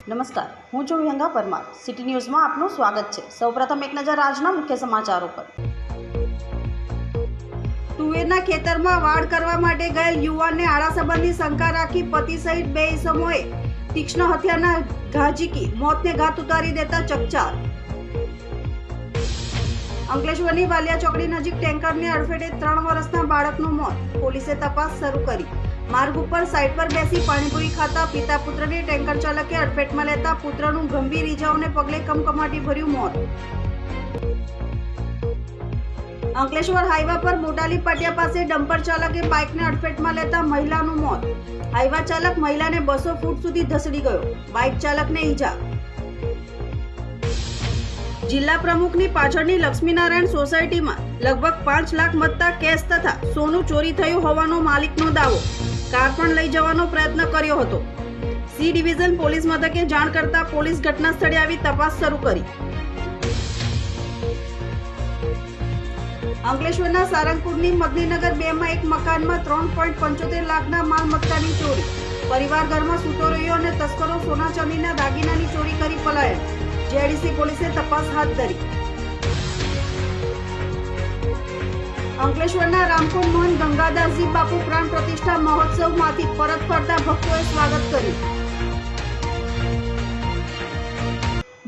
નમસ્કાર, હું છું વિહંગા પરમાર. સિટી ન્યૂઝમાં આપનું સ્વાગત છે. સૌપ્રથમ એક નજર આજના મુખ્ય સમાચારો પર. તુવેરના ખેતરમાં વાડ કરવા માટે ગયેલ યુવાનને આડા સંબંધની શંકા રાખી પતિ સહિત બે ઈસમોએ તીક્ષ્ણ હથિયારના ઘા ઝીકી મોતને ઘાટ ઉતારી દેતા ચકચાર. અંકલેશ્વરની વાલિયા ચોકડી નજીક ટેન્કરની અડફેટે 3 વર્ષના બાળકનું મોત. પોલીસે તપાસ શરૂ કરી. માર્ગ ઉપર સાઈડ પર બેસી પાણીપુરી ખાતા પિતા પુત્રને ટેન્કર ચાલકે અડફેટમાં લેતા પુત્રનું ગંભીર ઈજાઓને પગલે કમકમાટી ભર્યું મોત. અંકલેશ્વર હાઈવા પર મોટાલી પાટિયા પાસે ડમ્પર ચાલકે બાઇકને અડફેટમાં લેતા મહિલાનું મોત. હાઈવા ચાલક મહિલાને 200 ફૂટ સુધી ધસડી ગયો. બાઇક ચાલકને ઈજા. જિલ્લા પ્રમુખની પાછળની લક્ષ્મીનારાયણ સોસાયટીમાં લગભગ 5 લાખ મત્તા કેશ તથા સોનું ચોરી થયું હોવાનો માલિકનો દાવો. કાર પણ લઈ જવાનો પ્રયત્ન કર્યો હતો. સી ડિવિઝન પોલીસ મથકે જાણ કરતા પોલીસ ઘટના સ્થળે આવી તપાસ શરૂ કરી. અંકલેશ્વરના સારંગપુરની મદનીનગર 2 માં એક મકાનમાં 3.75 લાખના માલ મત્તાની ચોરી. પરિવાર ઘરમાં સૂતો રહ્યો અને તસ્કરો સોના ચાંદીના દાગીનાની ચોરી કરી પલાયા. જેડીસી પોલીસે તપાસ હાથ ધરી. અંકલેશ્વરના રામકુંડ મોહન ગંગાદાસજી બાપુ પ્રાણ પ્રતિષ્ઠા મહોત્સવમાંથી પરત ફરતા ભક્તોએ સ્વાગત કર્યું.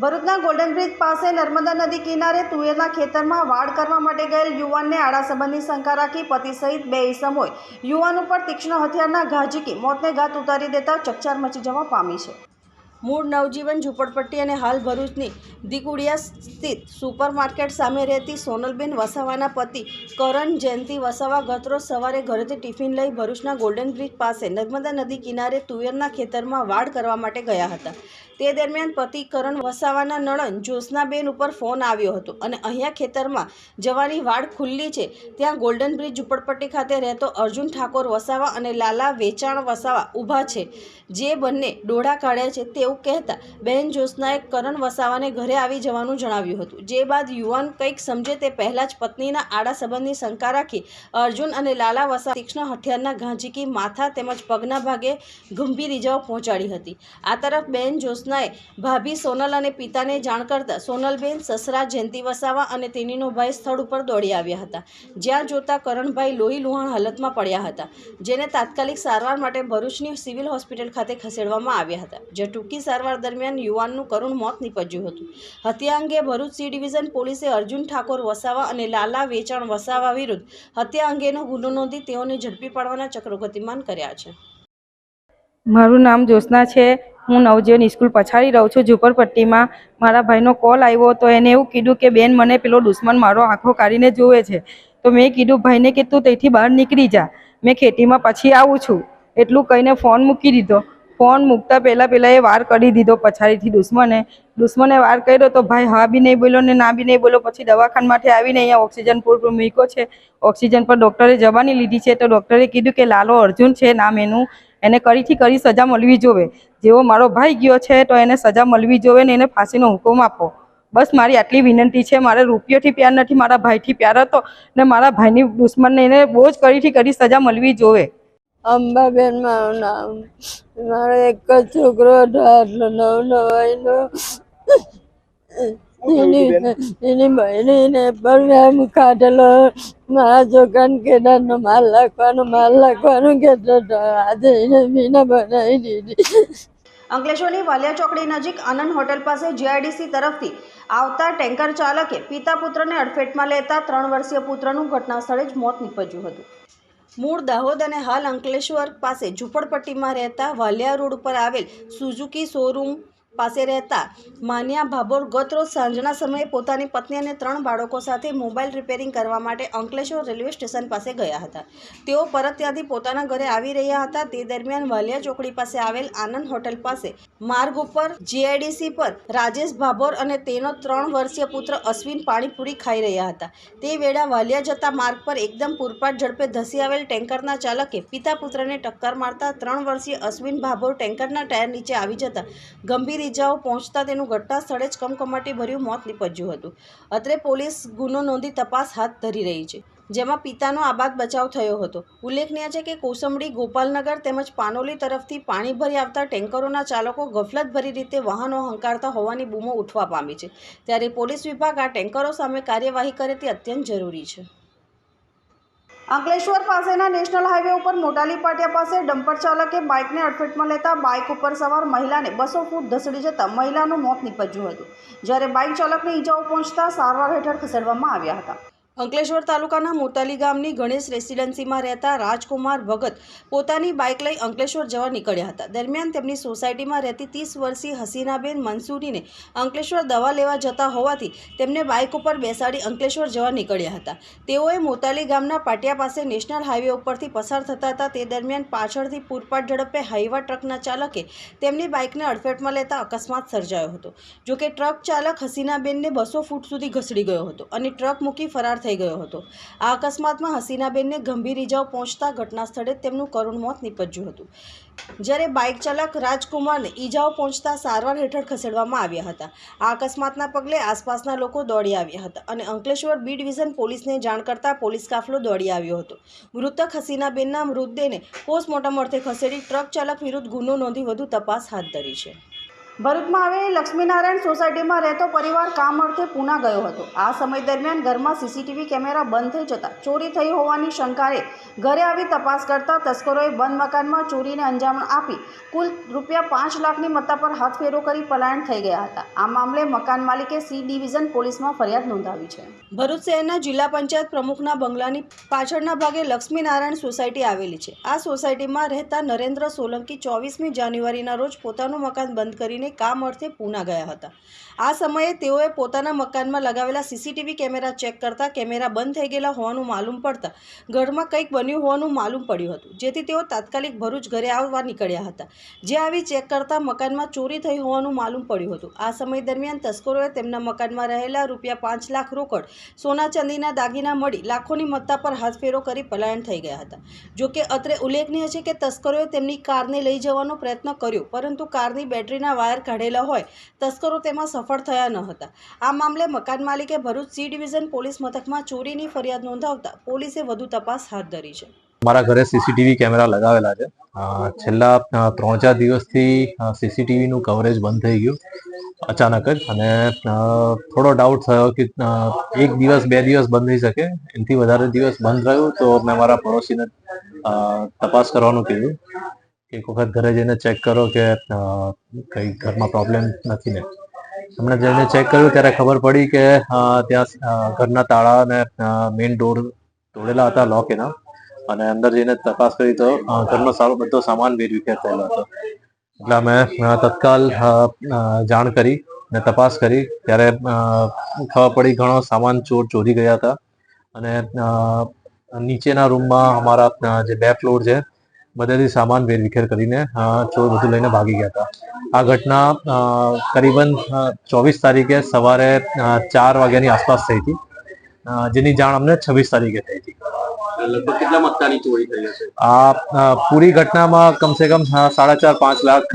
ભરૂચના ગોલ્ડન બ્રિજ પાસે નર્મદા નદી કિનારે તુવેરના ખેતરમાં વાડ કરવા માટે ગયેલ યુવાનને આડા સંબંધની શંકા રાખી પતિ સહિત બે ઈસમોએ યુવાન ઉપર તીક્ષ્ણ હથિયારના ઘા ઝીકી મોતને ઘાટ ઉતારી દેતા ચકચાર મચી જવા પામી છે. મૂળ નવજીવન ઝૂંપડપટ્ટી અને હાલ ભરૂચની દીકુડિયા સ્થિત સુપરમાર્કેટ સામે રહેતી સોનલબેન વસાવાના પતિ કરણ જયંતિ વસાવા ગતરોજ સવારે ઘરેથી ટિફિન લઈ ભરૂચના ગોલ્ડન બ્રિજ પાસે નર્મદા નદી કિનારે તુવેરના ખેતરમાં વાડ કરવા માટે ગયા હતા. તે દરમિયાન પતિ કરણ વસાવાના નણંદ જ્યોત્સનાબેન ઉપર ફોન આવ્યો હતો અને અહીંયા ખેતરમાં જવાની વાડ ખુલ્લી છે, ત્યાં ગોલ્ડન બ્રિજ ઝૂંપડપટ્ટી ખાતે રહેતો અર્જુન ઠાકોર વસાવા અને લાલા વેચાણ વસાવા ઊભા છે, જે બંને ડોળા કાઢ્યા છે તેવું કહેતા બહેન જ્યોત્સનાએ કરણ વસાવાને ઘરે આવી જવાનું જણાવ્યું હતું. જે બાદ યુવાન કંઈક સમજે તે પહેલાં જ પત્નીના આડા સંબંધની શંકા રાખી અર્જુન અને લાલા વસાવા તીક્ષ્ણ હથિયારના ઘા ઝીકી માથા તેમજ પગના ભાગે ગંભીર ઇજાઓ પહોંચાડી હતી. આ તરફ બહેન જ્યોત્સનાએ ભાભી સોનલ અને પિતાને જાણ કરતા સોનલબેન, સસરા જયંતિ વસાવા અને તેણીનો ભાઈ સ્થળ ઉપર દોડી આવ્યા હતા. જ્યાં જોતા કરણભાઈ લોહી લુહાણ હાલતમાં પડ્યા હતા, જેને તાત્કાલિક સારવાર માટે ભરૂચની સિવિલ હોસ્પિટલ ખાતે ખસેડવામાં આવ્યા હતા. જે ટૂંકી સારવાર દરમિયાન યુવાનનું કરુણ મોત નીપજ્યું હતું. હત્યા અંગે ભરૂચ સી ડિવિઝન પોલીસે અર્જુન ઠાકોર વસાવા અને લાલા વેચાણ વસાવા વિરુદ્ધ હત્યા અંગેનો ગુનો નોંધી તેઓને ઝડપી પાડવાના ચક્રો ગતિમાન કર્યા છે. મારું નામ જ્યોત્સના છે. હું નવજીવન સ્કૂલ પછાડી રહું છું ઝૂંપડપટ્ટીમાં. મારા ભાઈનો કોલ આવ્યો તો એને એવું કીધું કે બેન, મને પેલો દુશ્મન મારો આંખો કાઢીને જોવે છે. તો મેં કીધું ભાઈને કે તું ત્યાંથી બહાર નીકળી જા, મેં ખેતીમાં પછી આવું છું. એટલું કહીને ફોન મૂકી દીધો. ફોન મૂકતા પહેલાં એ વાર કરી દીધો પછાડીથી દુશ્મને વાર કર્યો તો ભાઈ હા બી નહીં બોલ્યો ને ના બી નહીં બોલ્યો. પછી દવાખાનામાંથી આવીને અહીંયા ઓક્સિજન પૂર મૂક્યો છે. ઓક્સિજન પર ડૉક્ટરે જવાની લીધી છે તો ડૉક્ટરે કીધું કે લાલો અર્જુન છે નામ એનું, એને કરી સજા મળવી જોવે. જેવો મારો ભાઈ ગયો છે તો એને સજા મળવી જોવે ને એને ફાંસીનો હુકમ આપો. બસ મારી આટલી વિનંતી છે. મારે રૂપિયોથી પ્યાર નથી, મારા ભાઈથી પ્યાર હતો ને મારા ભાઈની દુશ્મનને એને બહુ જ કરી સજા મળવી જોવે. અંબાબેન મારું નામ. મારો એક જ છોકરો હતો, આટલો નવાઈનો. એની બહેનીને પણ કાઢેલો. મારા છોકરાને કેદારનો માલ લાખવાનું કહેતો હતો. આજે એને મીના બનાવી દીધી. અંકલેશ્વરની વાલિયા ચોકડી નજીક આનંદ હોટેલ પાસે જીઆઈડીસી તરફથી આવતા ટેન્કર ચાલકે પિતા પુત્રને અડફેટમાં લેતા 3 વર્ષીય પુત્રનું ઘટના સ્થળે જ મોત નીપજ્યું હતું. મૂળ દાહોદ અને હાલ અંકલેશ્વર પાસે ઝૂંપડપટ્ટીમાં રહેતા વાલિયા રોડ ઉપર આવેલ સુઝુકી શોરૂમ પાસે રહેતા માન્યા ભાભોર ગતરોજ સાંજના સમયે પોતાની પત્ની અને 3 બાળકો સાથે મોબાઈલ રિપેરિંગ કરવા માટે અંકલેશ્વર રેલવે સ્ટેશન પાસે ગયા હતા. તેઓ પરત ત્યાંથી પોતાના ઘરે આવી રહ્યા હતા. તે દરમિયાન વાલિયા ચોકડી પાસે આવેલ આનંદ હોટેલ પાસે માર્ગ ઉપર જીઆઈડીસી પર રાજેશ ભાભોર અને તેનો 3 વર્ષીય પુત્ર અશ્વિન પાણીપુરી ખાઈ રહ્યા હતા. તે વેળા વાલિયા જતા માર્ગ પર એકદમ પૂરપાટ ઝડપે ધસી આવેલ ટેન્કરના ચાલકે પિતા પુત્રને ટક્કર મારતા 3 વર્ષીય અશ્વિન ભાભોર ટેન્કરના ટાયર નીચે આવી જતા ગંભીર ઇજાઓ પહોંચતા તેનું ઘટના સ્થળે જ કમકમાટી ભર્યું મોત નીપજ્યું હતું. અત્રે પોલીસ ગુનો નોંધી તપાસ હાથ ધરી રહી છે. જેમાં પિતાનો આબાદ બચાવ થયો હતો। ઉલ્લેખનીય છે કે કોસંબડી, ગોપાલનગર તેમજ પાનોલી તરફથી પાણી ભરી આવતા ટેન્કરોના ચાલકો ગફલતભરી રીતે વાહનો હંકારતા હોવાની બૂમો ઉઠવા પામી છે, ત્યારે પોલીસ વિભાગ આ ટેન્કરો સામે કાર્યવાહી કરે તે અત્યંત જરૂરી છે। અંકલેશ્વર પાસેના નેશનલ હાઈવે ઉપર મોટાલી પાટિયા પાસે ડમ્પર ચાલકે બાઇકને અડફેટમાં લેતા બાઇક ઉપર સવાર મહિલાને 200 ફૂટ ધસડી જતા મહિલાનું મોત નીપજ્યું હતું, જ્યારે બાઇક ચાલકને ઈજાઓ પહોંચતા સારવાર હેઠળ ખસેડવામાં આવ્યા હતા। અંકલેશ્વર તાલુકાના મોટાલી ગામની ગણેશ રેસિડેન્સીમાં રહેતા રાજકુમાર ભગત પોતાની બાઇક લઈ અંકલેશ્વર જવા નીકળ્યા હતા। દરમિયાન તેમની સોસાયટીમાં રહેતી 30 વર્ષીય હસીનાબેન મંસૂરીને અંકલેશ્વર દવા લેવા જતા હોવાથી તેમને બાઇક ઉપર બેસાડી અંકલેશ્વર જવા નીકળ્યા હતા। તેઓએ મોટાલી ગામના પાટિયા પાસે નેશનલ હાઈવે ઉપરથી પસાર થતા હતા। તે દરમિયાન પાછળથી પૂરપાટ ઝડપે હાઈવા ટ્રકના ચાલકે તેમની બાઇકને અડફેટમાં લેતા અકસ્માત સર્જાયો હતો। જોકે ટ્રક ચાલક હસીનાબેનને 200 ફૂટ સુધી ઘસડી ગયો હતો અને ટ્રક મૂકી ફરાર થઈ ગયો હતો। આ અકસ્માતમાં હસીનાબેનને ગંભીર ઈજાઓ પહોંચતા ઘટના સ્થળે તેમનું કરુણ મોત નીપજ્યું હતું, જ્યારે બાઇક ચાલક રાજકુમારને ઈજાઓ પહોંચતા સારવાર હેઠળ ખસેડવામાં આવ્યા હતા। આ અકસ્માતના પગલે આસપાસના લોકો દોડી આવ્યા હતા અને અંકલેશ્વર બી ડિવિઝન પોલીસને જાણ કરતા પોલીસ કાફલો દોડી આવ્યો હતો। મૃતક હસીનાબેનના મૃતદેહને પોસ્ટમોર્ટમ અર્થે ખસેડી ટ્રક ચાલક વિરુદ્ધ ગુનો નોંધી વધુ તપાસ હાથ ધરી છે। ભરૂચમાં આવેલી લક્ષ્મીનારાયણ સોસાયટીમાં રહેતો પરિવાર કામ અર્થે પૂના ગયો હતો। આ સમય દરમિયાન ઘરમાં સીસીટીવી કેમેરા બંધ થઈ જતા ચોરી થઈ હોવાની શંકાએ ઘરે આવી તપાસ કરતા તસ્કરોએ બંધ મકાનમાં ચોરીને અંજામ આપી કુલ ₹5 લાખની મત્તા પર હાથફેરો કરી પલાયન થઈ ગયા હતા। આ મામલે મકાન માલિકે સી ડિવિઝન પોલીસમાં ફરિયાદ નોંધાવી છે। ભરૂચ શહેરના જિલ્લા પંચાયત પ્રમુખના બંગલાની પાછળના ભાગે લક્ષ્મીનારાયણ સોસાયટી આવેલી છે। આ સોસાયટીમાં રહેતા નરેન્દ્ર સોલંકી 24મી જાન્યુઆરીના રોજ પોતાનું મકાન બંધ કરીને કામ અર્થે પૂના ગયા હતા। આ સમયે તેઓએ પોતાના મકાનમાં લગાવેલા સીસીટીવી કેમેરા ચેક કરતા કેમેરા બંધ થઈ ગયેલા હોવાનું માલુમ પડતા ઘરમાં કંઈક બન્યું હોવાનું માલુમ પડ્યું હતું, જેથી તેઓ તાત્કાલિક ભરૂચ ઘરે આવવા નીકળ્યા હતા। જે આવી ચેક કરતા મકાનમાં ચોરી થઈ હોવાનું માલુમ પડ્યું હતું। આ સમય દરમિયાન તસ્કરોએ તેમના મકાનમાં રહેલા ₹5 લાખ રોકડ, સોના ચાંદીના દાગીના મળી લાખોની મત્તા પર હાથફેરો કરી પલાયન થઈ ગયા હતા। જોકે અત્રે ઉલ્લેખનીય છે કે તસ્કરોએ તેમની કારને લઈ જવાનો પ્રયત્ન કર્યો, પરંતુ કારની બેટરીના વાયર કાઢેલા હોય તસ્કરો તેમાં સફળ થયા ન હતા। આ મામલે મકાન માલિકે ભરૂચ સી ડિવિઝન પોલીસ મથકમાં ચોરીની ફરિયાદ નોંધાવતા પોલીસે વધુ તપાસ હાથ ધરી છે। મારા ઘરે સીસીટીવી કેમેરા લગાવેલા છે। છેલ્લા 3-4 દિવસથી સીસીટીવીનું કવરેજ બંધ થઈ ગયું અચાનક જ, અને થોડો ડાઉટ થયો કે 1 દિવસ 2 દિવસ બંધ થઈ શકે, એનાથી વધારે દિવસ બંધ રહ્યું તો મેં મારા પડોશીને તપાસ કરવાનું કીધું કે એક વખત ઘરે જઈને ચેક કરો કે કંઈ ઘરમાં પ્રોબ્લેમ નથી ને। એમણે જઈને ચેક કર્યું ત્યારે ખબર પડી કે ત્યાં ઘરના તાળા અને મેઇન ડોર તોડેલા હતા, લોક એના, અને અંદર જઈને તપાસ કરી તો ઘરનો બધો સામાન વેરવિખેર થયેલો હતો। એટલે અમે તત્કાલ જાણ કરી ને તપાસ કરી ત્યારે ખબર પડી ઘણો સામાન ચોરી ગયા હતા, અને નીચેના રૂમમાં અમારા જે 2 ફ્લોર છે બધેથી સામાન વેરવિખેર કરીને ચોર બધું લઈને ભાગી ગયા હતા। આ ઘટના કરીબન 24 તારીખે સવારે 4 વાગ્યાની આસપાસ થઈ હતી, જેની જાણ અમને 26 તારીખે થઈ હતી। લગભગ કેટલા મત્તાની ચોરી થઈ હશે? આ પૂરી ઘટનામાં કમસે કમ 4.5-5 લાખ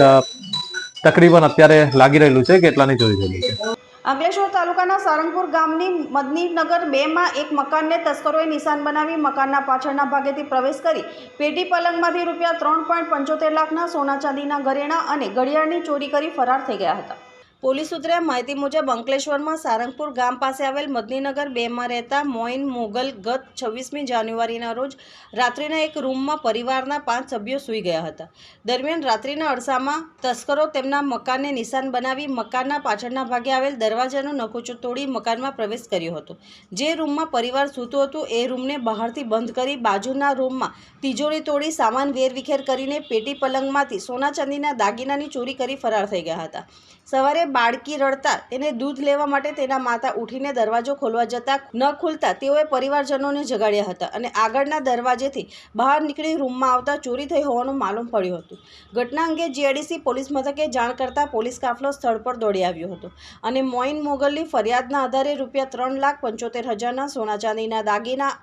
તકરીબન અત્યારે લાગી રહેલું છે કે કેટલાની ચોરી થયેલી છે। અંકલેશ્વર તાલુકાના સારંગપુર ગામની મદનીનગર 2માં એક મકાનને તસ્કરોએ નિશાન બનાવી મકાનના પાછળના ભાગેથી પ્રવેશ કરી પેટી પલંગમાંથી ₹3.75 લાખના સોના ચાંદીના ઘરેણાં અને ઘડિયાળની ચોરી કરી ફરાર થઈ ગયા હતા। પોલીસ સૂત્રે માહિતી મુજબ અંકલેશ્વરમાં સારંગપુર ગામ પાસે આવેલ મદનીનગર 2માં રહેતા મોઇન મોગલ ગત 26મી જાન્યુઆરીના રોજ રાત્રિના એક રૂમમાં પરિવારના 5 સભ્યો સૂઈ ગયા હતા। દરમિયાન રાત્રિના અરસામાં તસ્કરો તેમના મકાનને નિશાન બનાવી મકાનના પાછળના ભાગે આવેલ દરવાજાનો નકુચો તોડી મકાનમાં પ્રવેશ કર્યો હતો। જે રૂમમાં પરિવાર સૂતું હતું એ રૂમને બહારથી બંધ કરી બાજુના રૂમમાં તિજોરી તોડી સામાન વેરવિખેર કરીને પેટી પલંગમાંથી સોના ચાંદીના દાગીનાની ચોરી કરી ફરાર થઈ ગયા હતા। સવારે બાળકી રડતા તેને દૂધ લેવા માટે તેના માતા ઉઠીને દરવાજો ખોલવા જતા ન ખુલતા તેઓએ પરિવારજનોને જગાડ્યા હતા અને આગળના દરવાજેથી બહાર નીકળી રૂમમાં આવતા ચોરી થઈ હોવાનું માલુમ પડ્યું હતું। ઘટના અંગે જીઆઈડીસી પોલીસ મથકે જાણ કરતા પોલીસ કાફલો સ્થળ પર દોડી આવ્યો હતો અને મોઇન મોગલની ફરિયાદના આધારે ₹3,75,000ના સોના ચાંદીના દાગીના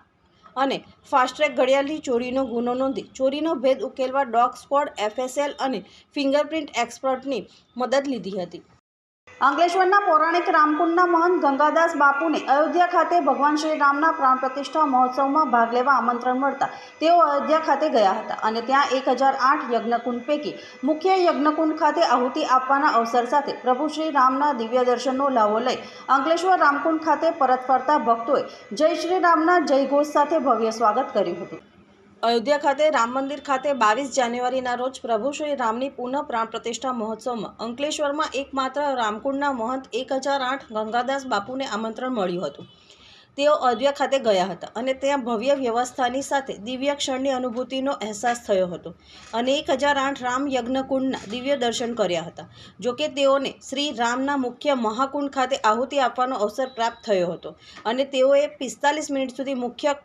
અને ફાસ્ટ્રેક ઘડિયાળની ચોરીનો ગુનો નોંધી ચોરીનો ભેદ ઉકેલવા ડોગ સ્ક્વોડ, FSL અને ફિંગરપ્રિન્ટ એક્સપર્ટની મદદ લીધી હતી। અંકલેશ્વરના પૌરાણિક રામકુંડના મહંત ગંગાદાસ બાપુને અયોધ્યા ખાતે ભગવાન શ્રી રામના પ્રાણ પ્રતિષ્ઠા મહોત્સવમાં ભાગ લેવા આમંત્રણ મળતા તેઓ અયોધ્યા ખાતે ગયા હતા અને ત્યાં 1008 યજ્ઞકુંડ પૈકી મુખ્ય યજ્ઞકુંડ ખાતે આહુતિ આપવાના અવસર સાથે પ્રભુ શ્રી રામના દિવ્ય દર્શનનો લાવો લઈ અંકલેશ્વર રામકુંડ ખાતે પરત ફરતા ભક્તોએ જય શ્રી રામના જયઘોષ સાથે ભવ્ય સ્વાગત કર્યું હતું। અયોધ્યા ખાતે રામ મંદિર ખાતે 22 જાન્યુઆરીના રોજ પ્રભુ શ્રી રામની પુનઃ પ્રાણ પ્રતિષ્ઠા મહોત્સવમાં અંકલેશ્વરમાં એકમાત્ર રામકુંડના મહંત 1008 ગંગાદાસ બાપુને આમંત્રણ મળ્યું હતું। તેઓ અયોધ્યા ખાતે ગયા હતા અને ત્યાં ભવ્ય વ્યવસ્થાની સાથે દિવ્ય ક્ષણની અનુભૂતિનો અહેસાસ થયો હતો અને 1008 રામ યજ્ઞકુંડના દિવ્ય દર્શન કર્યા હતા। જોકે તેઓને શ્રી રામના મુખ્ય મહાકુંડ ખાતે આહુતિ આપવાનો અવસર પ્રાપ્ત થયો હતો અને તેઓએ 45 મિનિટ સુધી મુખ્ય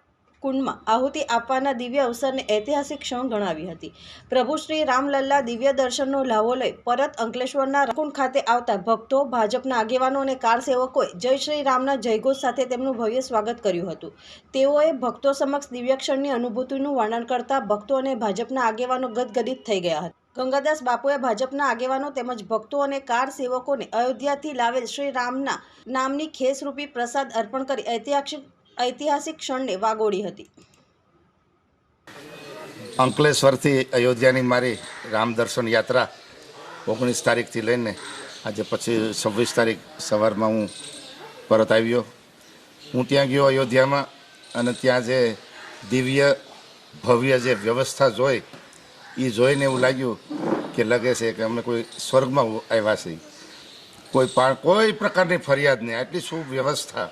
કુંડમાં આહુતિ આપવાના દિવ્ય અવસરને ઐતિહાસિક ક્ષણ ગણાવી હતી। પ્રભુ શ્રી રામલલ્લા દિવ્ય દર્શનનો લાવો લઈ પરત અંકલેશ્વરના રામકુંડ ખાતે આવતા ભક્તો, ભાજપના આગેવાનો અને કાર સેવકોએ જય શ્રી રામના જયઘોષ સાથે તેમનું ભવ્ય સ્વાગત કર્યું હતું। તેઓએ ભક્તો સમક્ષ દિવ્ય ક્ષણની અનુભૂતિનું વર્ણન કરતા ભક્તો અને ભાજપના આગેવાનો ગદગદિત થઈ ગયા હતા। ગંગાદાસ બાપુએ ભાજપના આગેવાનો તેમજ ભક્તો અને કાર સેવકોને અયોધ્યાથી લાવેલ શ્રી રામના નામની ખેસરૂપી પ્રસાદ અર્પણ કરી ઐતિહાસિક ક્ષણને વાગોડી હતી। અંકલેશ્વરથી અયોધ્યાની મારી રામ દર્શન યાત્રા 19 તારીખથી લઈને આજે પછી 26 તારીખ સવારમાં હું પરત આવ્યો। હું ત્યાં ગયો અયોધ્યામાં અને ત્યાં જે દિવ્ય ભવ્ય જે વ્યવસ્થા જોઈ એ જોઈને એવું લાગ્યું કે લાગે છે કે અમે કોઈ સ્વર્ગમાં આવ્યા છીએ। કોઈ પ્રકારની ફરિયાદ નહીં, આટલી શુભ વ્યવસ્થા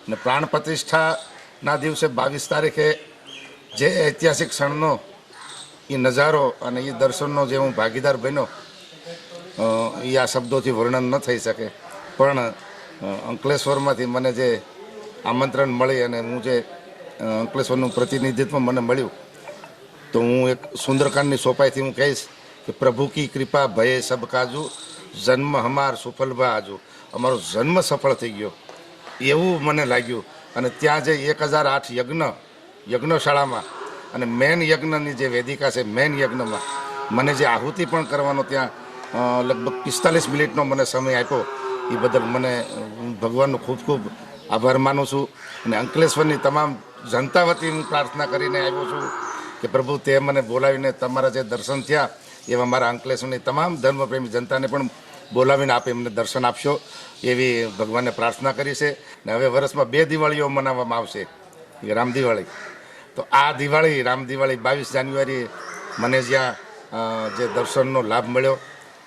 અને પ્રાણ પ્રતિષ્ઠાના દિવસે 22 તારીખે જે ઐતિહાસિક ક્ષણનો એ નજારો અને એ દર્શનનો જે હું ભાગીદાર બન્યો એ આ શબ્દોથી વર્ણન ન થઈ શકે। પણ અંકલેશ્વરમાંથી મને જે આમંત્રણ મળી અને હું જે અંકલેશ્વરનું પ્રતિનિધિત્વ મને મળ્યું તો હું એક સુંદરકાંડની સોપાઈથી હું કહીશ કે પ્રભુ કી કૃપા ભયે સબ કાજુ જન્મ હમાર સુફલ બાજુ, અમારો જન્મ સફળ થઈ ગયો એવું મને લાગ્યું। અને ત્યાં જે 1008 યજ્ઞશાળામાં અને મેન યજ્ઞની જે વેદિકા છે મેન યજ્ઞમાં મને જે આહુતિ પણ કરવાનો ત્યાં લગભગ 45 મિનિટનો મને સમય આપ્યો એ બદલ મને ભગવાનનો ખૂબ ખૂબ આભાર માનું છું। અને અંકલેશ્વરની તમામ જનતા વતી હું પ્રાર્થના કરીને આવ્યો છું કે પ્રભુ તે મને બોલાવીને તમારા જે દર્શન થયા એવા મારા અંકલેશ્વરની તમામ ધર્મપ્રેમી જનતાને પણ બોલાવીને આપે એમને દર્શન આપશો એવી ભગવાનને પ્રાર્થના કરી છે। ને હવે વર્ષમાં 2 દિવાળીઓ મનાવવામાં આવશે, રામ દિવાળી। તો આ દિવાળી રામ દિવાળી 22 જાન્યુઆરી મને જ્યાં જે દર્શનનો લાભ મળ્યો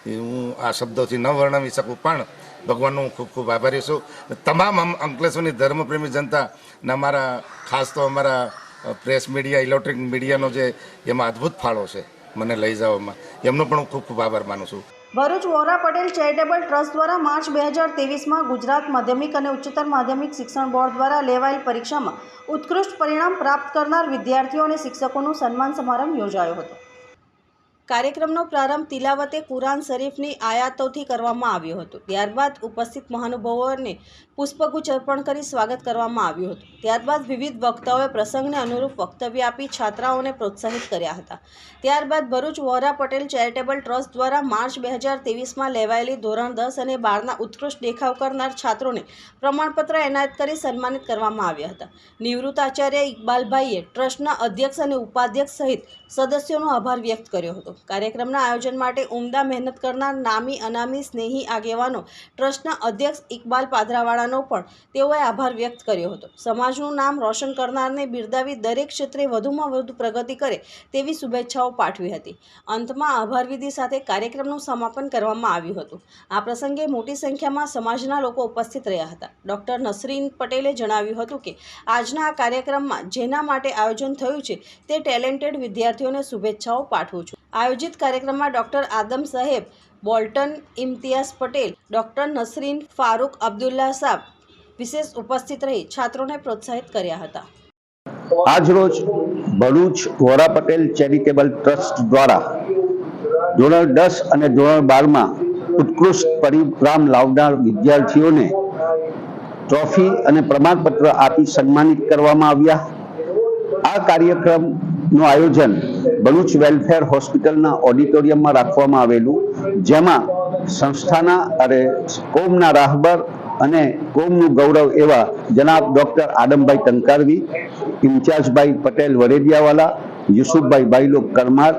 એ હું આ શબ્દોથી ન વર્ણવી શકું, પણ ભગવાનનો હું ખૂબ ખૂબ આભારી છું। તમામ અંકલેશ્વરની ધર્મપ્રેમી જનતા ને અમારા ખાસ તો અમારા પ્રેસ મીડિયા, ઇલેક્ટ્રિક મીડિયાનો જે એમાં અદ્ભુત ફાળો છે મને લઈ જવામાં, એમનો પણ હું ખૂબ ખૂબ આભાર માનું છું। ભરૂચ વોરા પટેલ ચેરિટેબલ ટ્રસ્ટ દ્વારા માર્ચ 2023માં ગુજરાત માધ્યમિક અને ઉચ્ચતર માધ્યમિક શિક્ષણ બોર્ડ દ્વારા લેવાયેલ પરીક્ષામાં ઉત્કૃષ્ટ પરિણામ પ્રાપ્ત કરનાર વિદ્યાર્થીઓ અને શિક્ષકોનું સન્માન સમારંભ યોજાયો હતો। કાર્યક્રમનો પ્રારંભ તિલાવતે કુરાન શરીફની આયાતોથી કરવામાં આવ્યો હતો। ત્યારબાદ ઉપસ્થિત મહાનુભાવોને પુષ્પગુચ્છ અર્પણ કરી સ્વાગત કરવામાં આવ્યું હતું। ત્યારબાદ વિવિધ વક્તાઓએ પ્રસંગને અનુરૂપ વક્તવ્ય આપી છાત્રાઓને પ્રોત્સાહિત કર્યા હતા। ત્યારબાદ ભરૂચ વોરા પટેલ ચેરિટેબલ ટ્રસ્ટ દ્વારા માર્ચ 2023માં લેવાયેલી ધોરણ 10 અને 12ના ઉત્કૃષ્ટ દેખાવ કરનાર છાત્રોને પ્રમાણપત્ર એનાયત કરી સન્માનિત કરવામાં આવ્યા હતા। નિવૃત્ત આચાર્ય ઇકબાલભાઈએ ટ્રસ્ટના અધ્યક્ષ અને ઉપાધ્યક્ષ સહિત સદસ્યોનો આભાર વ્યક્ત કર્યો હતો। કાર્યક્રમના આયોજન માટે ઉમદા મહેનત કરનાર નામી અનામી સ્નેહી આગેવાનો ટ્રસ્ટના અધ્યક્ષ ઇકબાલ પાદરાવાળાનો પણ તેઓએ આભાર વ્યક્ત કર્યો હતો। સમાજનું નામ રોશન કરનારને બિરદાવી દરેક ક્ષેત્રે વધુમાં વધુ પ્રગતિ કરે તેવી શુભેચ્છાઓ પાઠવી હતી। અંતમાં આભાર વિધિ સાથે કાર્યક્રમનું સમાપન કરવામાં આવ્યું હતું। આ પ્રસંગે મોટી સંખ્યામાં સમાજના લોકો ઉપસ્થિત રહ્યા હતા। ડૉક્ટર નસરીન પટેલે જણાવ્યું હતું કે આજના આ કાર્યક્રમમાં જેના માટે આયોજન થયું છે તે ટેલેન્ટેડ વિદ્યાર્થીઓને શુભેચ્છાઓ પાઠવું છું। આયોજિત કાર્યક્રમમાં ડૉક્ટર આદમ સાહેબ બોલ્ટન, ઇમ્તિયાઝ પટેલ, ડૉક્ટર નસરીન, ફારૂક અબ્દુલ્લા સાહેબ વિશેષ ઉપસ્થિત રહી છાત્રોને પ્રોત્સાહિત કર્યા હતા। આજરોજ ભરૂચ વોરા પટેલ ચેરિટેબલ ટ્રસ્ટ દ્વારા ધોરણ 10 અને ધોરણ 12માં ઉત્કૃષ્ટ પરિણામ લાવનાર વિદ્યાર્થીઓને ટ્રોફી અને પ્રમાણપત્ર આપી સન્માનિત કરવામાં આવ્યા। આ કાર્યક્રમનું આયોજન ભરૂચ વેલફેર હોસ્પિટલના ઓડિટોરિયમમાં રાખવામાં આવેલું, જેમાં સંસ્થાના અને કોમના રાહબર અને કોમનું ગૌરવ એવા જનાબ ડૉક્ટર આદમભાઈ ટંકારવી, ઇમ્તિયાઝભાઈ પટેલ વરેડિયાવાલા, યુસુફભાઈ બાઈલો કરમાર,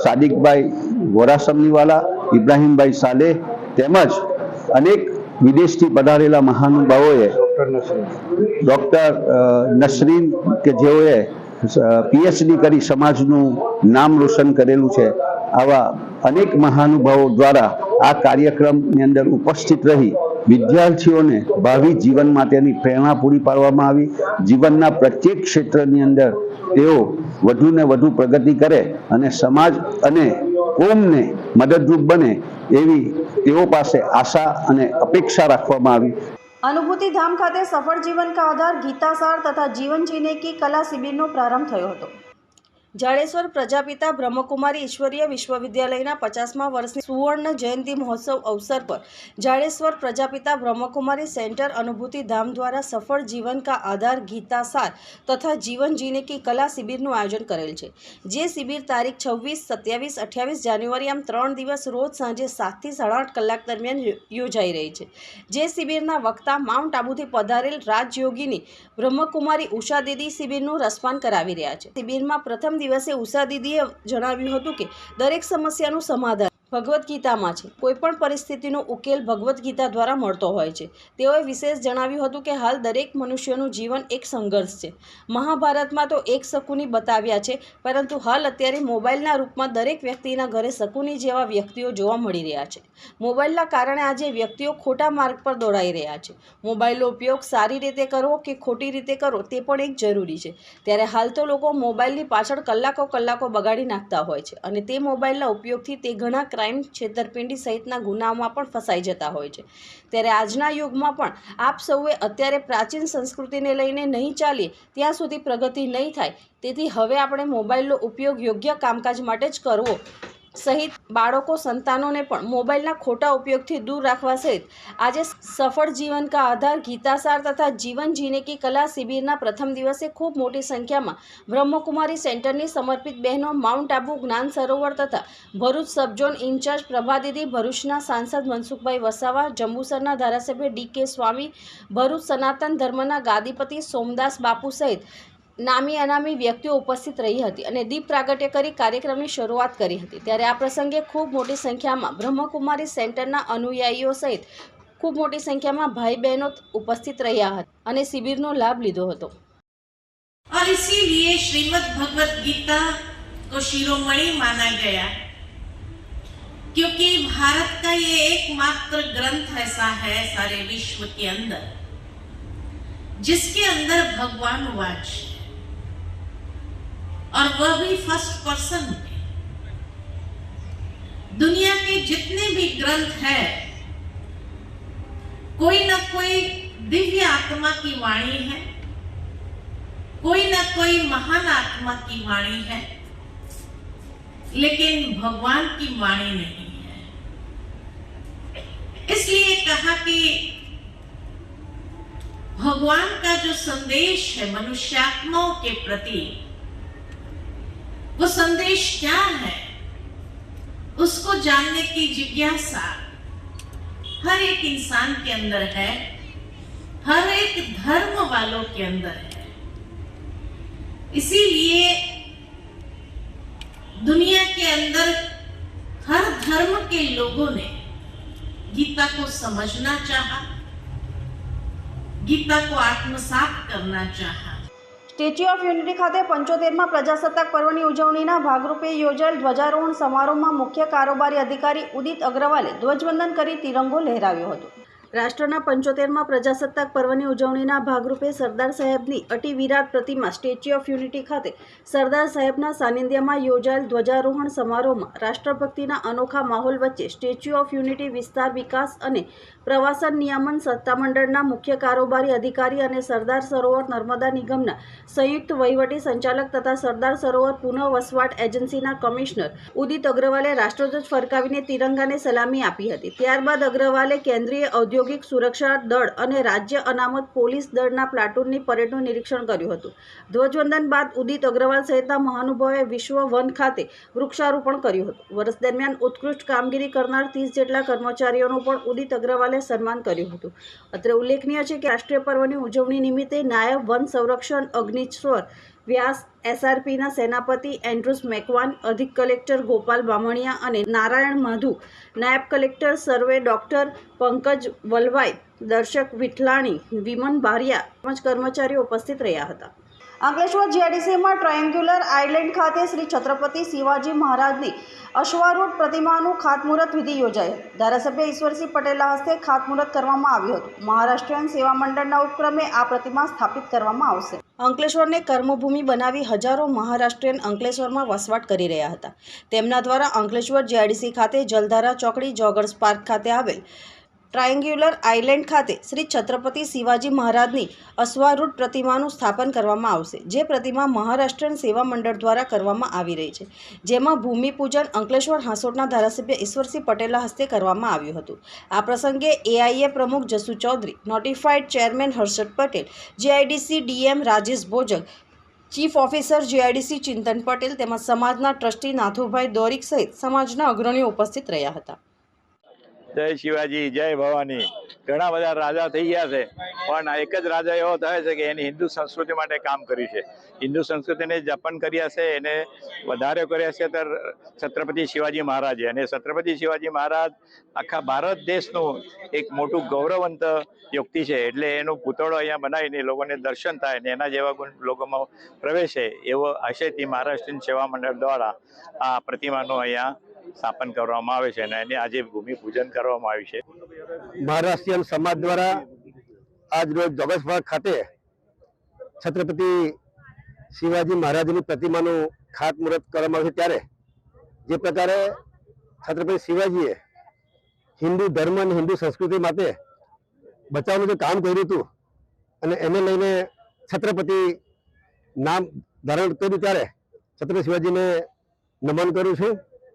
સાદિકભાઈ વોરાસમનીવાલા, ઇબ્રાહીમભાઈ સાલેહ તેમજ અનેક વિદેશથી પધારેલા મહાનુભાવોએ ડૉક્ટર નસરીન કે જેઓએ પીએચડી કરી સમાજનું નામ રોશન કરેલું છે, આવા અનેક મહાનુભાવો દ્વારા આ કાર્યક્રમની અંદર ઉપસ્થિત રહી વિદ્યાર્થીઓને ભાવિ જીવન માટેની પ્રેરણા પૂરી પાડવામાં આવી. જીવનના પ્રત્યેક ક્ષેત્રની અંદર તેઓ વધુને વધુ પ્રગતિ કરે અને સમાજ અને કોમને મદદરૂપ બને એવી તેઓ પાસે આશા અને અપેક્ષા રાખવામાં આવી. अनुभूति धाम खाते सफल जीवन का आधार गीतासार तथा जीवन जीने की कला शिविरનો પ્રારંભ થયો હતો. જાડેશ્વર પ્રજાપિતા બ્રહ્મકુમારી ઈશ્વરીય વિશ્વવિદ્યાલયના 50મા વર્ષની સુવર્ણ જયંતિ મહોત્સવ અવસર પર જાડેશ્વર પ્રજાપિતા બ્રહ્મકુમારી સેન્ટર અનુભૂતિ ધામ द्वारा सफल जीवन का आधार गीतासार तथा जीवन जीने की कला शिविरનું આયોજન કરેલ છે. જે શિબિર તારીખ 26, 27, 28 જાન્યુઆરી આમ 3 દિવસ રોજ સાંજે 7 થી 8.5 કલાક દરમિયાન યોજાઈ રહી છે. જે શિબિરના વક્તા માઉન્ટ આબુથી પધારેલ રાજયોગીની બ્રહ્મકુમારી ઉષા દીદી શિબિરનું રસપાન કરાવી રહ્યા છે. શિબિરમાં પ્રથમ દિવસે ઉષા દીદીએ જણાવ્યું હતું કે દરેક સમસ્યાનું સમાધાન ભગવદ્ ગીતામાં છે. કોઈપણ પરિસ્થિતિનો ઉકેલ ભગવદ્ ગીતા દ્વારા મળતો હોય છે. તેઓએ વિશેષ જણાવ્યું હતું કે હાલ દરેક મનુષ્યનું જીવન એક સંઘર્ષ છે. મહાભારતમાં તો એક શકુની બતાવ્યા છે, પરંતુ હાલ અત્યારે મોબાઈલના રૂપમાં દરેક વ્યક્તિના ઘરે શકુની જેવા વ્યક્તિઓ જોવા મળી રહ્યા છે. મોબાઈલના કારણે આજે વ્યક્તિઓ ખોટા માર્ગ પર દોડાઈ રહ્યા છે. મોબાઈલનો ઉપયોગ સારી રીતે કરવો કે ખોટી રીતે કરવો તે પણ એક જરૂરી છે. ત્યારે હાલ તો લોકો મોબાઈલની પાછળ કલાકો બગાડી નાખતા હોય છે અને તે મોબાઈલના ઉપયોગથી તે ઘણા ક્રાઇમ, છેતરપિંડી સહિતના ગુનાઓમાં પણ ફસાઈ જતા હોય છે. ત્યારે આજના યુગમાં પણ આપ સૌએ અત્યારે પ્રાચીન સંસ્કૃતિને લઈને નહીં ચાલીએ ત્યાં સુધી પ્રગતિ નહીં થાય. તેથી હવે આપણે મોબાઈલનો ઉપયોગ યોગ્ય કામકાજ માટે જ કરવો સહિત બાળકો, સંતાનોને પણ મોબાઈલના ખોટા ઉપયોગથી દૂર રાખવા સહિત આજે સફળ જીવન કા આધાર ગીતાસાર તથા જીવન જીને કી કલા શિબિરના પ્રથમ દિવસે ખૂબ મોટી સંખ્યામાં બ્રહ્મકુમારી સેન્ટરની સમર્પિત બહેનો, માઉન્ટ આબુ જ્ઞાન સરોવર તથા ભરૂચ સબઝોન ઇન્ચાર્જ પ્રભાદીદી, ભરૂચના સાંસદ મનસુખભાઈ વસાવા, જંબુસરના ધારાસભ્ય ડી.કે. સ્વામી, ભરૂચ સનાતન ધર્મના ગાદીપતિ સોમદાસ બાપુ સહિત નામી અનામી વ્યક્તિઓ ઉપસ્થિત રહી હતી અને દીપ પ્રાગટ્ય કરી કાર્યક્રમની શરૂઆત કરી હતી. ત્યારે આ પ્રસંગે ખૂબ મોટી સંખ્યામાં બ્રહ્મકુમારી સેન્ટરના અનુયાયીઓ સહિત ખૂબ મોટી સંખ્યામાં ભાઈ બહેનો ઉપસ્થિત રહ્યા હતા અને શિબિરનો લાભ લીધો હતો. और इसीलिए श्रीमद् भगवत गीता को शिरोमणि माना गया, क्योंकि भारत का ये एकमात्र ग्रंथ ऐसा है सारे विश्व के अंदर जिसके अंदर भगवान वाच और वह भी फर्स्ट पर्सन में. दुनिया के जितने भी ग्रंथ हैं कोई ना कोई दिव्य आत्मा की वाणी है, कोई ना कोई महान आत्मा की वाणी है, लेकिन भगवान की वाणी नहीं है. इसलिए कहा कि भगवान का जो संदेश है मनुष्यात्माओं के प्रति, वो संदेश क्या है उसको जानने की जिज्ञासा हर एक इंसान के अंदर है, हर एक धर्म वालों के अंदर है. इसीलिए दुनिया के अंदर हर धर्म के लोगों ने गीता को समझना चाहा, गीता को आत्मसात करना चाहा. સ્ટેચ્યુ ઓફ યુનિટી ખાતે 75મા પ્રજાસત્તાક પર્વની ઉજવણીના ભાગરૂપે યોજાયેલ ધ્વજારોહણ સમારોહમાં મુખ્ય કારોબારી અધિકારી ઉદિત અગ્રવાલે ધ્વજવંદન કરી તિરંગો લહેરાવ્યો હતો. રાષ્ટ્રના 75મા પ્રજાસત્તાક પર્વની ઉજવણીના ભાગરૂપે સરદાર સાહેબની અતિ વિરાટ પ્રતિમા સ્ટેચ્યુ ઓફ યુનિટી ખાતે સરદાર સાહેબના સાનિધ્યમાં યોજાયેલ ધ્વજારોહણ સમારોહમાં રાષ્ટ્રભક્તિના અનોખા માહોલ વચ્ચે સ્ટેચ્યુ ઓફ યુનિટી વિસ્તાર વિકાસ અને પ્રવાસન નિયામન સત્તામંડળના મુખ્ય કારોબારી અધિકારી અને સરદાર સરોવર નર્મદા નિગમના સંયુક્ત વહીવટી સંચાલક તથા સરદાર સરોવર પુનઃ વસવાટ એજન્સીના કમિશનર ઉદિત અગ્રવાલે રાષ્ટ્રધ્વજ ફરકાવીને તિરંગાને સલામી આપી હતી. ત્યારબાદ અગ્રવાલે કેન્દ્રીય ઔદ્યોગિક ઔદ્યોગિક સુરક્ષા દળ અને રાજ્ય અનામત પોલીસ દળના પ્લાટૂનની પરેડનું નિરીક્ષણ કર્યું હતું. ધ્વજવંદન બાદ ઉદિત અગ્રવાલ સહિતના મહાનુભાવોએ વિશ્વ વન ખાતે વૃક્ષારોપણ કર્યું હતું. વર્ષ દરમિયાન ઉત્કૃષ્ટ કામગીરી કરનાર 30 જેટલા કર્મચારીઓનું પણ ઉદિત અગ્રવાલે સન્માન કર્યું હતું. અત્રે ઉલ્લેખનીય છે કે રાષ્ટ્રીય પર્વની ઉજવણી નિમિત્તે નાયબ વન સંરક્ષણ અગ્નિશ્વર વ્યાસ, SRPના સેનાપતિ એન્ડ્રુસ મેકવાન, અધિક કલેક્ટર ગોપાલ બામણિયા અને નારાયણ માધુ, નાયબ કલેક્ટર સર્વે ડોક્ટર પંકજ વલવાઈ, દર્શક વિઠલાણી, વિમન બારિયા તેમજ કર્મચારીઓ ઉપસ્થિત રહ્યા હતા. અંકલેશ્વર GIDCમાં ટ્રાયેન્ગ્યુલર આઇલેન્ડ ખાતે શ્રી છત્રપતિ શિવાજી મહારાજની અશ્વારૂઢ પ્રતિમાનું ખાતમુહૂર્ત વિધિ યોજાઈ હતી. ધારાસભ્ય ઈશ્વરસિંહ પટેલના હસ્તે ખાતમુહૂર્ત કરવામાં આવ્યું હતું. મહારાષ્ટ્રીયન સેવા મંડળના ઉપક્રમે આ પ્રતિમા સ્થાપિત કરવામાં આવશે. અંકલેશ્વરને કર્મભૂમિ બનાવી હજારો મહારાષ્ટ્રીયન અંકલેશ્વરમાં વસવાટ કરી રહ્યા હતા. તેમના દ્વારા અંકલેશ્વર GIDC ખાતે જલધારા ચોકડી, જોગર્સ પાર્ક ખાતે આવેલ ટ્રાયેન્ગ્યુલર આઇલેન્ડ ખાતે શ્રી છત્રપતિ શિવાજી મહારાજની અશ્વારૂઢ પ્રતિમાનું સ્થાપન કરવામાં આવશે. જે પ્રતિમા મહારાષ્ટ્રીયન સેવા મંડળ દ્વારા કરવામાં આવી રહી છે, જેમાં ભૂમિપૂજન અંકલેશ્વર હાંસોટના ધારાસભ્ય ઈશ્વરસિંહ પટેલના હસ્તે કરવામાં આવ્યું હતું. આ પ્રસંગે AIA પ્રમુખ Jasu Chaudhary, notified chairman Harshad Patel, GIDC DM Rajesh Bhojak, chief officer GIDC Chintan Patel તેમજ સમાજના ટ્રસ્ટી નાથુભાઈ દોરીક સહિત સમાજના અગ્રણીઓ ઉપસ્થિત રહ્યા હતા. જય શિવાજી, જય ભવાની. ઘણા બધા રાજા થઈ ગયા છે, પણ એક જ રાજા એવો થયો છે કે એની હિન્દુ સંસ્કૃતિ માટે કામ કર્યું છે. હિન્દુ સંસ્કૃતિને જપન કર્યા છે, એને વધારે કર્યા છે ત્યારે છત્રપતિ શિવાજી મહારાજે. અને છત્રપતિ શિવાજી મહારાજ આખા ભારત દેશનું એક મોટું ગૌરવવંત વ્યક્તિ છે, એટલે એનું પૂતળો અહીંયા બનાવીને લોકોને દર્શન થાય ને એના જેવા ગુણ લોકોમાં પ્રવેશે એવો આશયથી મહારાષ્ટ્રીયન સેવા મંડળ દ્વારા આ પ્રતિમાનું અહીંયા સ્થાપન કરવામાં આવે છે અને એને આજે ભૂમિપૂજન કરવામાં આવ્યું છે. મહારાષ્ટ્રીયન સમાજ દ્વારા આજ રોજ જોગર્સ પાર્ક ખાતે છત્રપતિ શિવાજી મહારાજની પ્રતિમાનું ખાતમુહૂર્ત કરવામાં આવ્યું છે. ત્યારે જે પ્રકારે છત્રપતિ શિવાજીએ હિન્દુ ધર્મ અને હિન્દુ સંસ્કૃતિ માટે બચાવનું જે કામ કર્યું હતું અને એને લઈને છત્રપતિ નામ ધારણ કર્યું, ત્યારે છત્રપતિ શિવાજીને નમન કરું છું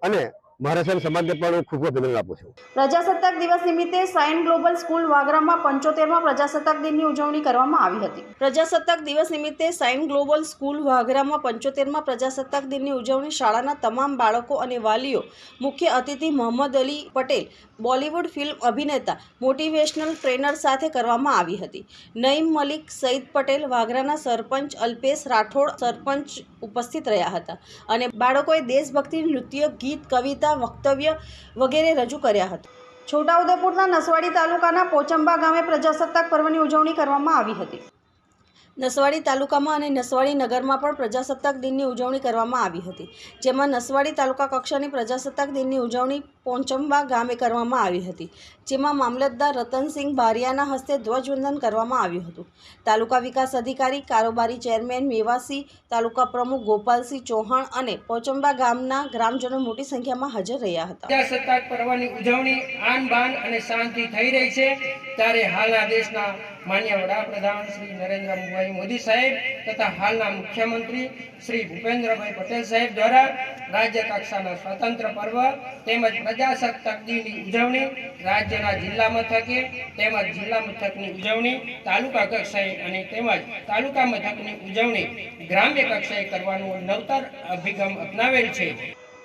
અને મહારાષ્ટ્ર સમાજને પણ હું ખૂબ અભિનંદન આપું છું. પ્રજાસત્તાક દિવસ નિમિત્તે સાયન ગ્લોબલ સ્કૂલ વાગરામાં 75મા પ્રજાસત્તાક દિનની ઉજવણી કરવામાં આવી હતી. પ્રજાસત્તાક દિવસ નિમિત્તે સાયન ગ્લોબલ સ્કૂલ વાગરામાં 75મા પ્રજાસત્તાક દિનની ઉજવણી શાળાના તમામ બાળકો અને વાલીઓ, મુખ્ય અતિથિ મોહમ્મદ અલી પટેલ, બોલિવૂડ ફિલ્મ અભિનેતા, મોટિવેશનલ ટ્રેનર સાથે કરવામાં આવી હતી. નઈમ મલિક, સઈદ પટેલ, વાગરાના સરપંચ અલ્પેશ રાઠોડ સરપંચ ઉપસ્થિત રહ્યા હતા અને બાળકોએ દેશભક્તિ નૃત્ય, ગીત, કવિતા, વક્તવ્ય વગેરે રજૂ કર્યા હતા. છોટાઉદેપુરના નસવાડી તાલુકાના પોચંબા ગામે પ્રજાસત્તાક પર્વની ઉજવણી કરવામાં આવી હતી. નસવાડી તાલુકામાં અને નસવાડી નગરમાં પણ પ્રજાસત્તાક દિનની ઉજવણી કરવામાં આવી હતી, જેમાં નસવાડી તાલુકા કક્ષાની પ્રજાસત્તાક દિનની ઉજવણી પોચંબા ગામે કરવામાં આવી હતી, જેમાં મામલતદાર રતનસિંહ બારિયાના હસ્તે ધ્વજવંદન કરવામાં આવ્યું હતું. તાલુકા વિકાસ અધિકારી, કારોબારી ચેરમેન મેવાસી, તાલુકા પ્રમુખ ગોપાલસિંહ ચૌહાણ અને પોચંબા ગામના ગ્રામજનો મોટી સંખ્યામાં હાજર રહ્યા હતા. પ્રજાસત્તાક પર્વની ઉજવણી આન બાન અને શાંતિ થઈ રહી છે, ત્યારે હાલના દેશના માન્ય વડાપ્રધાન શ્રી નરેન્દ્રભાઈ મોદી સાહેબ તથા હાલના મુખ્યમંત્રી શ્રી ભૂપેન્દ્રભાઈ પટેલ સાહેબ દ્વારા રાજ્ય કક્ષાના સ્વતંત્ર પર્વ તેમજ પ્રજાસત્તાક દિનની ઉજવણી રાજ્યના જિલ્લા મથકે તેમજ જિલ્લા મથકની ઉજવણી તાલુકા કક્ષાએ અને તેમજ તાલુકા મથકની ઉજવણી ગ્રામ્ય કક્ષાએ કરવાનો નવતર અભિગમ અપનાવેલ છે.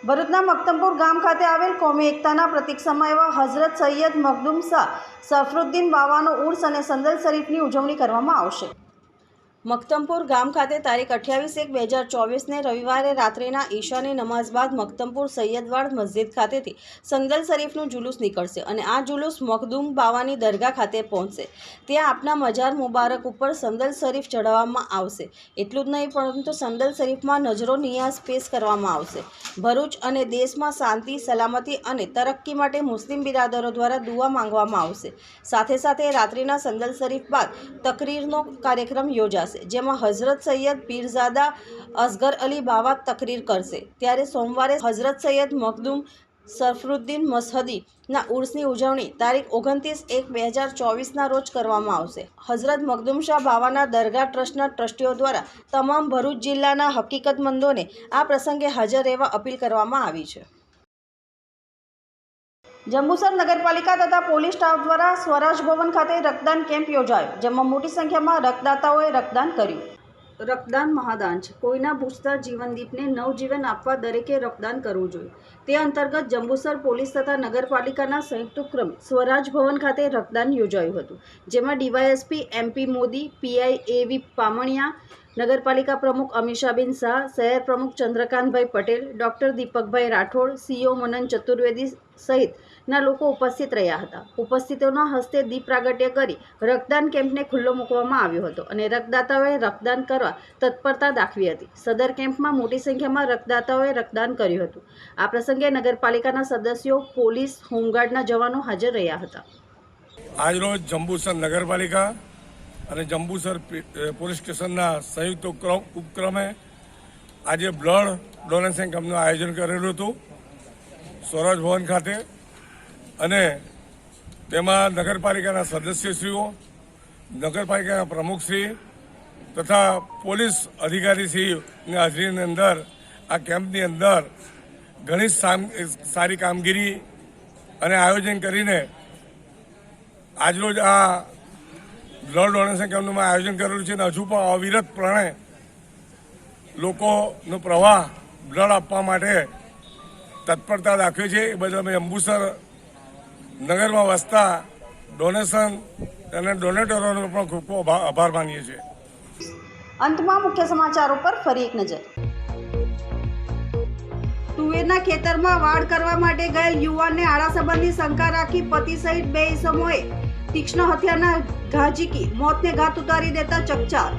ભરૂચના મક્તમપુર ગામ ખાતે આવેલ કોમી એકતાના પ્રતીક સમા એવા હઝરત સૈયદ મખદુમ શાહ સરફરુદ્દીન બાવાનો ઉર્સ અને સંદલ શરીફની ઉજવણી કરવામાં આવશે. મક્તમપુર ગામ ખાતે તારીખ 28/1/2024ને રવિવારે રાત્રિના ઈશાની નમાઝ બાદ મક્તમપુર સૈયદવાડ મસ્જિદ ખાતેથી સંદલ શરીફનું જુલુસ નીકળશે અને આ જુલુસ મખદુમ બાવાની દરગાહ ખાતે પહોંચશે. ત્યાં આપના મજાર મુબારક ઉપર સંદલ શરીફ ચઢાવવામાં આવશે. એટલું જ નહીં, પરંતુ સંદલ શરીફમાં નજરો નિયાઝ પેશ કરવામાં આવશે. ભરૂચ અને દેશમાં શાંતિ, સલામતી અને તરક્કી માટે મુસ્લિમ બિરાદરો દ્વારા દુઆ માંગવામાં આવશે. સાથે સાથે રાત્રિના સંદલ શરીફ બાદ તકરીરનો કાર્યક્રમ યોજાશે, જેમાં હઝરત સૈયદ પીરઝાદા અસગર અલી બાવા તકરીર કરશે. ત્યારે સોમવારે હઝરત સૈયદ મખદુમ સરફરુદ્દીન મશહદીના ઉર્સની ઉજવણી તારીખ 29/1/2024ના રોજ કરવામાં આવશે. હઝરત મખદુમ શાહ બાવાના દરગાહ ટ્રસ્ટના ટ્રસ્ટીઓ દ્વારા તમામ ભરૂચ જિલ્લાના હકીકતમંદોને આ પ્રસંગે હાજર રહેવા અપીલ કરવામાં આવી છે. જંબુસર નગરપાલિકા તથા પોલીસ સ્ટાફ દ્વારા સ્વરાજ ભવન ખાતે રક્તદાન કેમ્પ યોજાયો, જેમાં મોટી સંખ્યામાં રક્તદાતાઓએ રક્તદાન કર્યું. રક્તદાન મહાદાન છે. કોઈના ભૂખતા જીવનદીપને નવજીવન આપવા દરેકે રક્તદાન કરવું જોઈએ. તે અંતર્ગત જંબુસર પોલીસ તથા નગરપાલિકાના સંયુક્ત ઉપક્રમે સ્વરાજ ભવન ખાતે રક્તદાન યોજાયું હતું, જેમાં DYSP MP Modi, PI AV પામણિયા, નગરપાલિકા પ્રમુખ અમીષાબેન શાહ, શહેર પ્રમુખ ચંદ્રકાંતભાઈ પટેલ, ડોક્ટર દીપકભાઈ રાઠોડ, CO મનન ચતુર્વેદી સહિતના લોકો ઉપસ્થિત રહ્યા હતા. ઉપસ્થિતોના હસ્તે દીપ પ્રાગટ્ય કરી રક્તદાન કેમ્પને ખુલ્લો મૂકવામાં આવ્યો હતો અને રક્તદાતાઓએ રક્તદાન કરવા તત્પરતા દાખવી હતી. સદર કેમ્પમાં મોટી સંખ્યામાં રક્તદાતાઓએ રક્તદાન કર્યું હતું. આ પ્રસંગે નગરપાલિકાના સદસ્યો, પોલીસ, હોમગાર્ડના જવાનો હાજર રહ્યા હતા. આજરોજ જંબુસર નગરપાલિકા અને જંબુસર પોલીસ સ્ટેશનના સંયુક્ત ઉપક્રમે આજે બ્લડ ડોનેશન કેમ્પનું આયોજન કરેલું હતું સ્વરાજ ભવન ખાતે, અને તેમાં નગરપાલિકાના સદસ્યશ્રીઓ, નગરપાલિકાના પ્રમુખશ્રી તથા પોલીસ અધિકારીશ્રીની હાજરીની અંદર આ કેમ્પની અંદર ઘણી સારી કામગીરી અને આયોજન કરીને આજરોજ આ બ્લડ ડોનેશન કેમ્પનું આયોજન કરેલું છે અને હજુ પણ અવિરતપણે લોકોનો પ્રવાહ બ્લડ આપવા માટે તત્પરતા દાખવે છે. એ બદલ અમે જંબુસર નગરમાં વસતા ડોનેશન અને ડોનેટરોનો પણ ખૂબ ખૂબ આભાર માનીએ છીએ. અંતમાં મુખ્ય સમાચારો પર ફરી એક નજર. તુવેરના ખેતરમાં વાડ કરવા માટે ગયેલ યુવાનને આડા સંબંધની શંકા રાખી પતિ સહિત 2 ઈસમોએ તીક્ષ્ણ હથિયારના ઘા ઝીકી મોતને ઘાટ ઉતારી દેતા ચકચાર.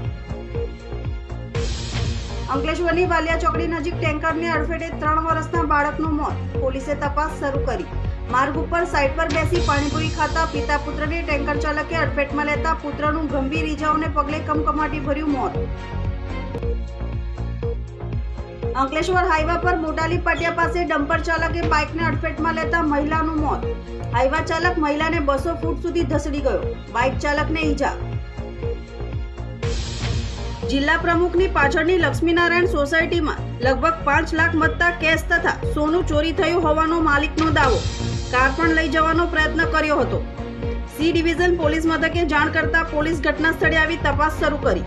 અંકલેશ્વરની વાલિયા ચોકડી નજીક ટેન્કરની અડફેટે 3 વર્ષના બાળકનું મોત. પોલીસે તપાસ શરૂ કરી. માર્ગ ઉપર સાઈડ પર બેસી પાણીપુરી ખાતા પિતા પુત્રને ટેન્કર ચાલકે અડફેટમાં લેતા પુત્રનું ગંભીર ઈજાઓને પગલે કમકમાટી ભર્યું મોત. અંકલેશ્વર હાઈવા પર મોટાલી પાટિયા પાસે ડમ્પર ચાલકે બાઇકને અડફેટમાં લેતા મહિલાનું મોત. હાઈવા ચાલક મહિલાને 200 ફૂટ સુધી ધસડી ગયો. બાઇક ચાલકને ઈજા. જિલ્લા પ્રમુખની પાછળની લક્ષ્મીનારાયણ સોસાયટીમાં લગભગ 5 લાખ મત્તા કેશ તથા સોનું ચોરી થયું હોવાનો માલિકનો દાવો. કાર પણ લઈ જવાનો પ્રયત્ન કર્યો હતો. C ડિવિઝન પોલીસ મથકે જાણ કરતા પોલીસ ઘટના સ્થળે આવી તપાસ શરૂ કરી.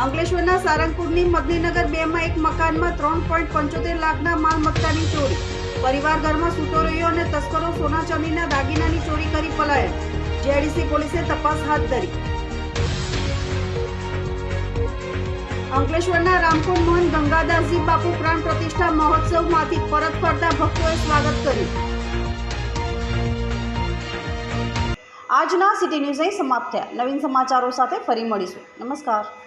અંકલેશ્વરના સારંગપુરની મગનીનગર 2 માં એક મકાનમાં 3.75 લાખના માલ મત્તાની ચોરી. પરિવાર ઘરમાં સૂતો રહ્યો અને તસ્કરો સોના ચાંદીના દાગીનાની ચોરી કરી પલાયન. JDC પોલીસે તપાસ હાથ ધરી. અંકલેશ્વરના રામકુંડ મોહન ગંગાદાસજી બાપુ પ્રાણ પ્રતિષ્ઠા મહોત્સવમાંથી પરત ફરતા ભક્તોએ સ્વાગત કર્યું. આજના સિટી ન્યૂઝ અહીં સમાપ્ત થયા. નવીન સમાચારો સાથે ફરી મળીશું. નમસ્કાર.